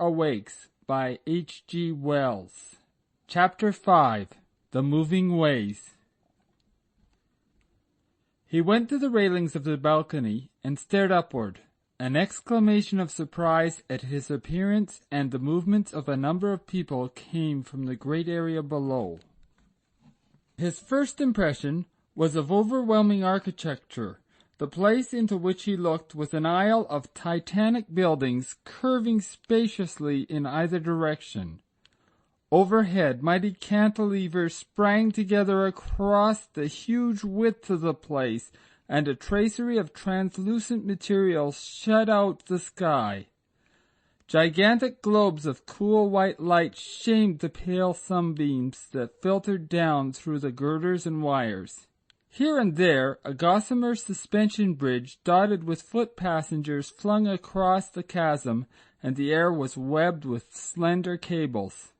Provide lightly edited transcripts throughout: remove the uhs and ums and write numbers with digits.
Awakes by G.Wells. Chapter 5. The Moving Ways. He went to the railings of the balcony and stared upward. An exclamation of surprise at his appearance and the movements of a number of people came from the great area below. His first impression was of overwhelming architecture. The place into which he looked was an aisle of titanic buildings curving spaciously in either direction. Overhead, mighty cantilevers sprang together across the huge width of the place, and a tracery of translucent material shut out the sky. Gigantic globes of cool white light shamed the pale sunbeams that filtered down through the girders and wires. Here and there, a gossamer suspension bridge dotted with foot passengers flung across the chasm, and the air was webbed with slender cables.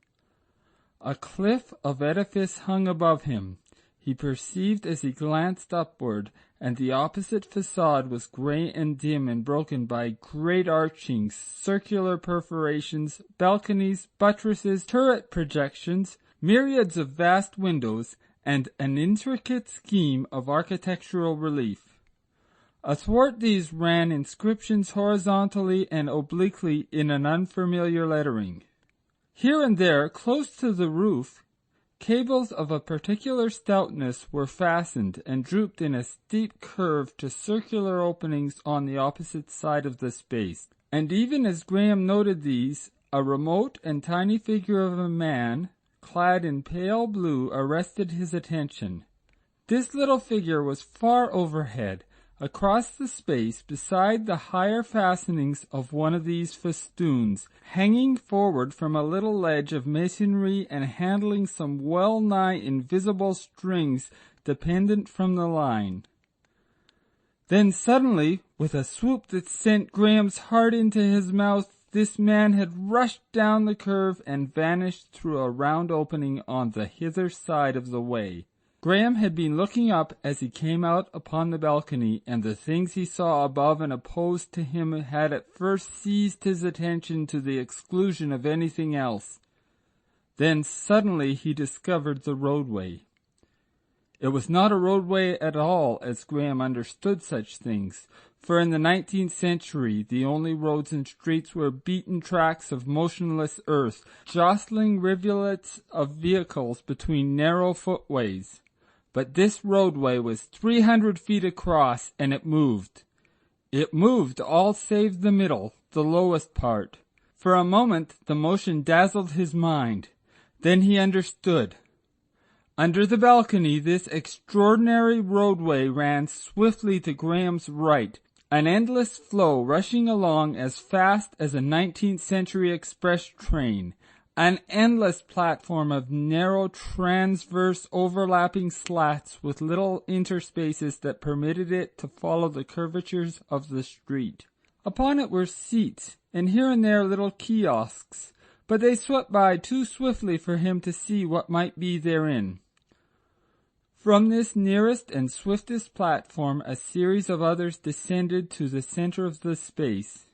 A cliff of edifice hung above him, he perceived as he glanced upward, and the opposite facade was gray and dim and broken by great archings, circular perforations, balconies, buttresses, turret projections, myriads of vast windows, and an intricate scheme of architectural relief. Athwart these ran inscriptions horizontally and obliquely in an unfamiliar lettering. Here and there, close to the roof, cables of a particular stoutness were fastened and drooped in a steep curve to circular openings on the opposite side of the space. And even as Graham noted these, a remote and tiny figure of a man, clad in pale blue, arrested his attention. This little figure was far overhead, across the space, beside the higher fastenings of one of these festoons, hanging forward from a little ledge of masonry and handling some well-nigh invisible strings dependent from the line. Then suddenly, with a swoop that sent Graham's heart into his mouth, this man had rushed down the curve and vanished through a round opening on the hither side of the way. Graham had been looking up as he came out upon the balcony, and the things he saw above and opposed to him had at first seized his attention to the exclusion of anything else. Then suddenly he discovered the roadway. It was not a roadway at all as Graham understood such things, for in the 19th century the only roads and streets were beaten tracks of motionless earth, jostling rivulets of vehicles between narrow footways. But this roadway was 300 feet across, and it moved. It moved, all save the middle, the lowest part. For a moment the motion dazzled his mind. Then he understood. Under the balcony, this extraordinary roadway ran swiftly to Graham's right, an endless flow rushing along as fast as a 19th century express train, an endless platform of narrow transverse overlapping slats with little interspaces that permitted it to follow the curvatures of the street. Upon it were seats, and here and there little kiosks, but they swept by too swiftly for him to see what might be therein. From this nearest and swiftest platform a series of others descended to the center of the space.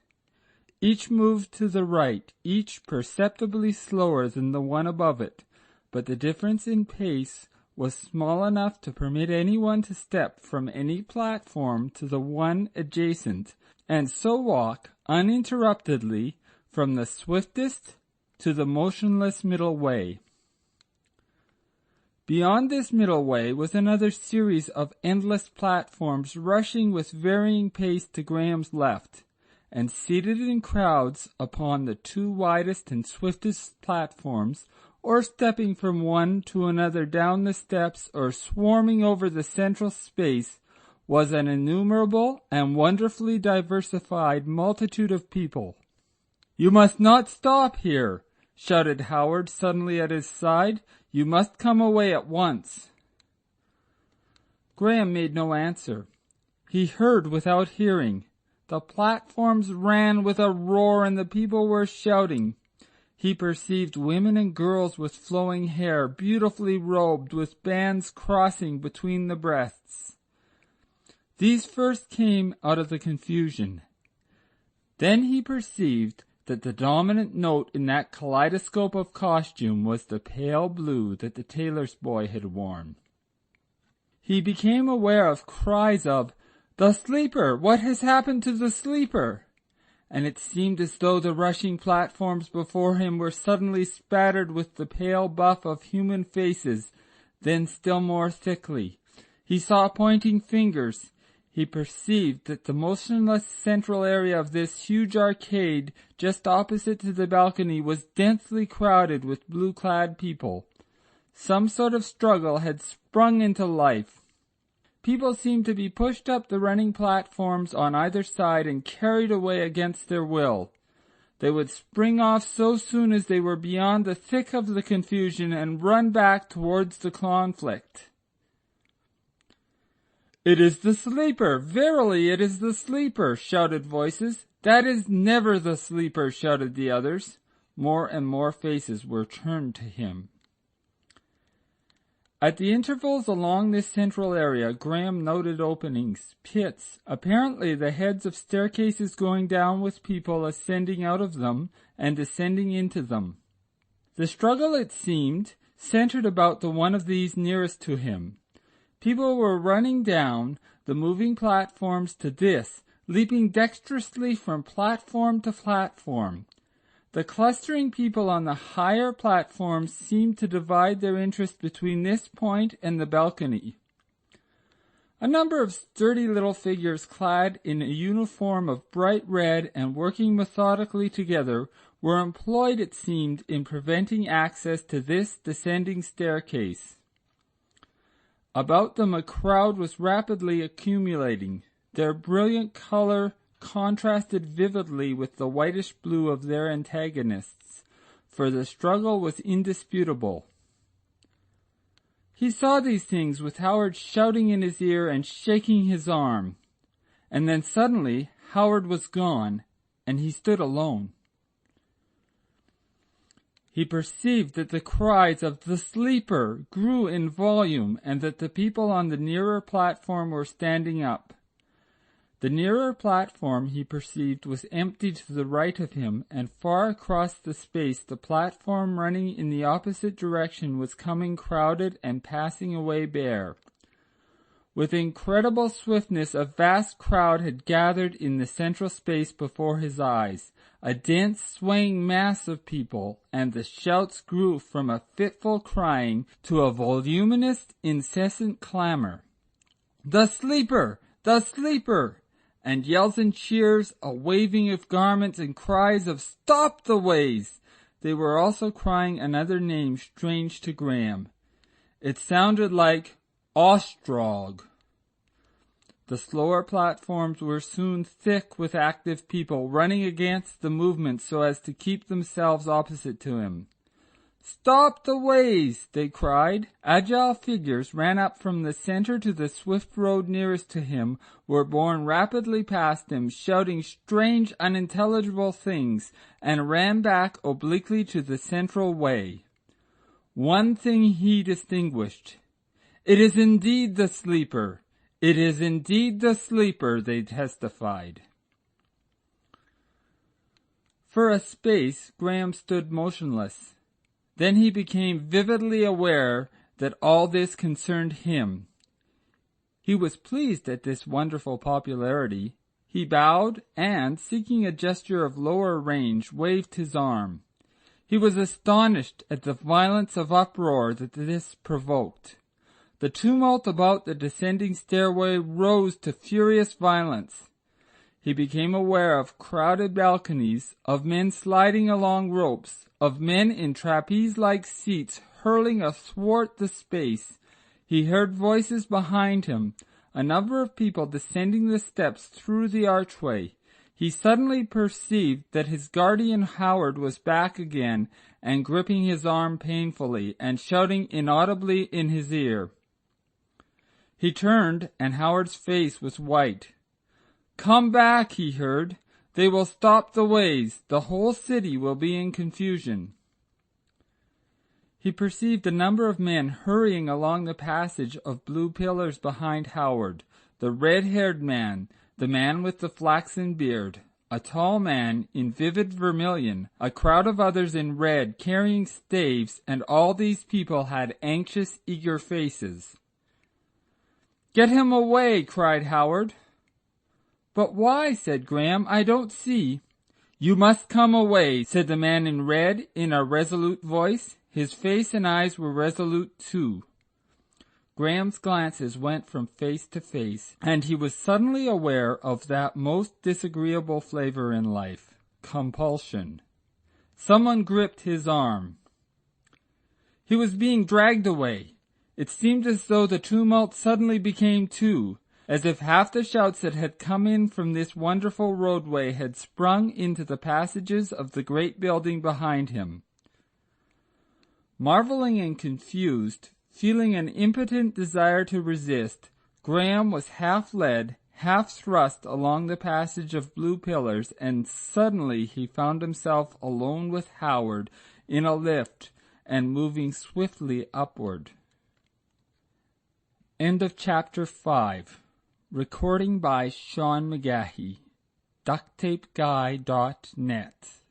Each moved to the right, each perceptibly slower than the one above it, but the difference in pace was small enough to permit anyone to step from any platform to the one adjacent, and so walk uninterruptedly from the swiftest to the motionless middle way. Beyond this middle way was another series of endless platforms rushing with varying pace to Graham's left, and seated in crowds upon the two widest and swiftest platforms, or stepping from one to another down the steps, or swarming over the central space, was an innumerable and wonderfully diversified multitude of people. "You must not stop here," shouted Howard suddenly at his side. "You must come away at once." Graham made no answer. He heard without hearing. The platforms ran with a roar and the people were shouting. He perceived women and girls with flowing hair, beautifully robed, with bands crossing between the breasts. These first came out of the confusion. Then he perceived that the dominant note in that kaleidoscope of costume was the pale blue that the tailor's boy had worn. He became aware of cries of, "The Sleeper! What has happened to the Sleeper?" And it seemed as though the rushing platforms before him were suddenly spattered with the pale buff of human faces, then still more thickly. He saw pointing fingers. He perceived that the motionless central area of this huge arcade just opposite to the balcony was densely crowded with blue-clad people. Some sort of struggle had sprung into life. People seemed to be pushed up the running platforms on either side and carried away against their will. They would spring off so soon as they were beyond the thick of the confusion and run back towards the conflict. "It is the Sleeper! Verily, it is the Sleeper!" shouted voices. "That is never the Sleeper!" shouted the others. More and more faces were turned to him. At the intervals along this central area, Graham noted openings, pits, apparently the heads of staircases going down with people ascending out of them and descending into them. The struggle, it seemed, centered about the one of these nearest to him. People were running down the moving platforms to this, leaping dexterously from platform to platform. The clustering people on the higher platforms seemed to divide their interest between this point and the balcony. A number of sturdy little figures clad in a uniform of bright red and working methodically together were employed, it seemed, in preventing access to this descending staircase. About them a crowd was rapidly accumulating. Their brilliant color contrasted vividly with the whitish blue of their antagonists, for the struggle was indisputable. He saw these things with Howard shouting in his ear and shaking his arm, and then suddenly Howard was gone, and he stood alone. He perceived that the cries of "The Sleeper" grew in volume, and that the people on the nearer platform were standing up. The nearer platform, he perceived, was empty to the right of him, and far across the space the platform running in the opposite direction was coming crowded and passing away bare. With incredible swiftness a vast crowd had gathered in the central space before his eyes, a dense swaying mass of people, and the shouts grew from a fitful crying to a voluminous, incessant clamor. "The Sleeper! The Sleeper!" and yells and cheers, a waving of garments and cries of "Stop the ways!" They were also crying another name strange to Graham. It sounded like Ostrog. The slower platforms were soon thick with active people, running against the movement so as to keep themselves opposite to him. "Stop the ways!" they cried. Agile figures ran up from the center to the swift road nearest to him, were borne rapidly past him, shouting strange, unintelligible things, and ran back obliquely to the central way. One thing he distinguished. "It is indeed the Sleeper! It is indeed the Sleeper!" they testified. For a space, Graham stood motionless. Then he became vividly aware that all this concerned him. He was pleased at this wonderful popularity. He bowed and, seeking a gesture of lower range, waved his arm. He was astonished at the violence of uproar that this provoked. The tumult about the descending stairway rose to furious violence. He became aware of crowded balconies, of men sliding along ropes, of men in trapeze-like seats hurling athwart the space. He heard voices behind him, a number of people descending the steps through the archway. He suddenly perceived that his guardian Howard was back again and gripping his arm painfully and shouting inaudibly in his ear. He turned, and Howard's face was white. "Come back," he heard. "They will stop the ways. The whole city will be in confusion." He perceived a number of men hurrying along the passage of blue pillars behind Howard, the red-haired man, the man with the flaxen beard, a tall man in vivid vermilion, a crowd of others in red carrying staves, and all these people had anxious, eager faces. "Get him away!" cried Howard. "But why?" said Graham. "I don't see." "You must come away," said the man in red in a resolute voice. His face and eyes were resolute too. Graham's glances went from face to face, and he was suddenly aware of that most disagreeable flavor in life, compulsion. Someone gripped his arm. He was being dragged away. It seemed as though the tumult suddenly became two, as if half the shouts that had come in from this wonderful roadway had sprung into the passages of the great building behind him. Marveling and confused, feeling an impotent desire to resist, Graham was half led, half thrust along the passage of blue pillars, and suddenly he found himself alone with Howard in a lift and moving swiftly upward. End of Chapter 5. Recording by Sean McGahey. DuctTapeGuy.net